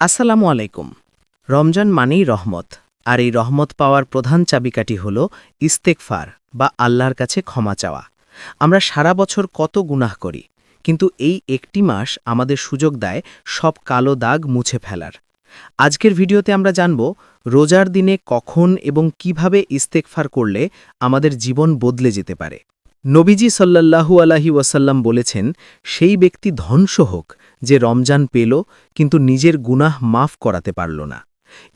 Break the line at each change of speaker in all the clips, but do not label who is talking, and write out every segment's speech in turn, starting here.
আসসালামু আলাইকুম। রমজান মানেই রহমত, আর এই রহমত পাওয়ার প্রধান চাবিকাঠি হল ইস্তেগফার বা আল্লাহর কাছে ক্ষমা চাওয়া। আমরা সারা বছর কত গুনাহ করি, কিন্তু এই একটি মাস আমাদের সুযোগ দেয় সব কালো দাগ মুছে ফেলার। আজকের ভিডিওতে আমরা জানব রোজার দিনে কখন এবং কিভাবে ইস্তেগফার করলে আমাদের জীবন বদলে যেতে পারে। নবীজি সাল্লাল্লাহু আলাইহি ওয়াসাল্লাম বলেছেন, সেই ব্যক্তি ধ্বংস হোক যে রমজান পেল কিন্তু নিজের গুনাহ মাফ করাতে পারল না।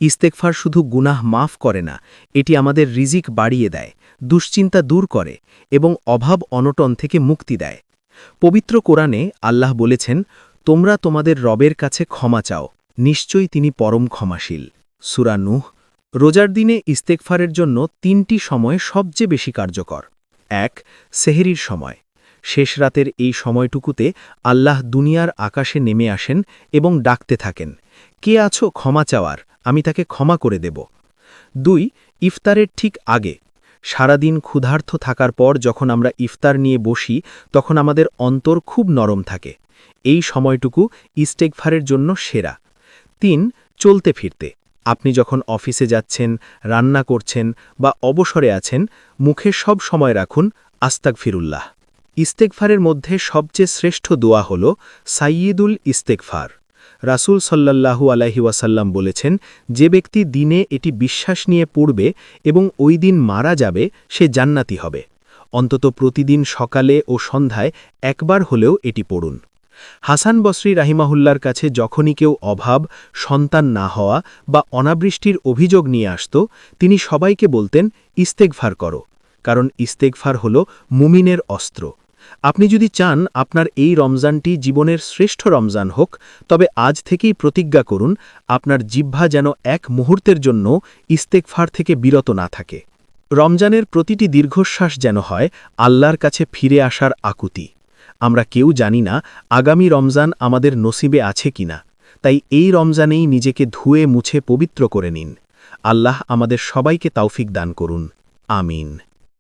ইস্তেগফার শুধু গুনাহ মাফ করে না, এটি আমাদের রিজিক বাড়িয়ে দেয়, দুশ্চিন্তা দূর করে এবং অভাব অনটন থেকে মুক্তি দেয়। পবিত্র কোরআনে আল্লাহ বলেছেন, তোমরা তোমাদের রবের কাছে ক্ষমা চাও, নিশ্চয়ই তিনি পরম ক্ষমাশীল। সূরা নূহ। রোজার দিনে ইস্তেগফারের জন্য ৩টি সময় সবচেয়ে বেশি কার্যকর। ১. সেহরির সময়। শেষ রাতের এই সময়টুকুতে আল্লাহ দুনিয়ার আকাশে নেমে আসেন এবং ডাকতে থাকেন, কে আছো ক্ষমা চাওয়ার, আমি তাকে ক্ষমা করে দেব। ২. ইফতারের ঠিক আগে। সারাদিন ক্ষুধার্ত থাকার পর যখন আমরা ইফতার নিয়ে বসি, তখন আমাদের অন্তর খুব নরম থাকে। এই সময়টুকু ইস্তেগফারের জন্য সেরা। ৩. চলতে ফিরতে। আপনি যখন অফিসে যাচ্ছেন, রান্না করছেন বা অবসরে আছেন, মুখে সব সময় রাখুন আস্তাগফিরুল্লাহ। ইস্তেগফারের মধ্যে সবচেয়ে শ্রেষ্ঠ দোয়া হল সাইয়্যিদুল ইস্তেগফার। রাসূল সাল্লাল্লাহু আলাইহি ওয়াসাল্লাম বলেছেন, যে ব্যক্তি দিনে এটি বিশ্বাস নিয়ে পড়বে এবং ওই দিন মারা যাবে, সে জান্নাতি হবে। অন্তত প্রতিদিন সকালে ও সন্ধ্যায় একবার হলেও এটি পড়ুন। হাসান বসরি রাহিমাহুল্লার কাছে যখনই কেউ অভাব, সন্তান না হওয়া বা অনাবৃষ্টির অভিযোগ নিয়ে আসত, তিনি সবাইকে বলতেন, ইস্তেগফার করো, কারণ ইস্তেগফার হল মুমিনের অস্ত্র। আপনি যদি চান আপনার এই রমজানটি জীবনের শ্রেষ্ঠ রমজান হোক, তবে আজ থেকেই প্রতিজ্ঞা করুন, আপনার জিহ্বা যেন এক মুহূর্তের জন্য ইস্তেগফার থেকে বিরত না থাকে। রমজানের প্রতিটি দীর্ঘশ্বাস যেন হয় আল্লাহর কাছে ফিরে আসার আকুতি। আমরা কেউ জানি না আগামী রমজান আমাদের নসিবে আছে কিনা, তাই এই রমজানেই নিজেকে ধুয়ে মুছে পবিত্র করে নিন। আল্লাহ আমাদের সবাইকে তৌফিক দান করুন। আমিন।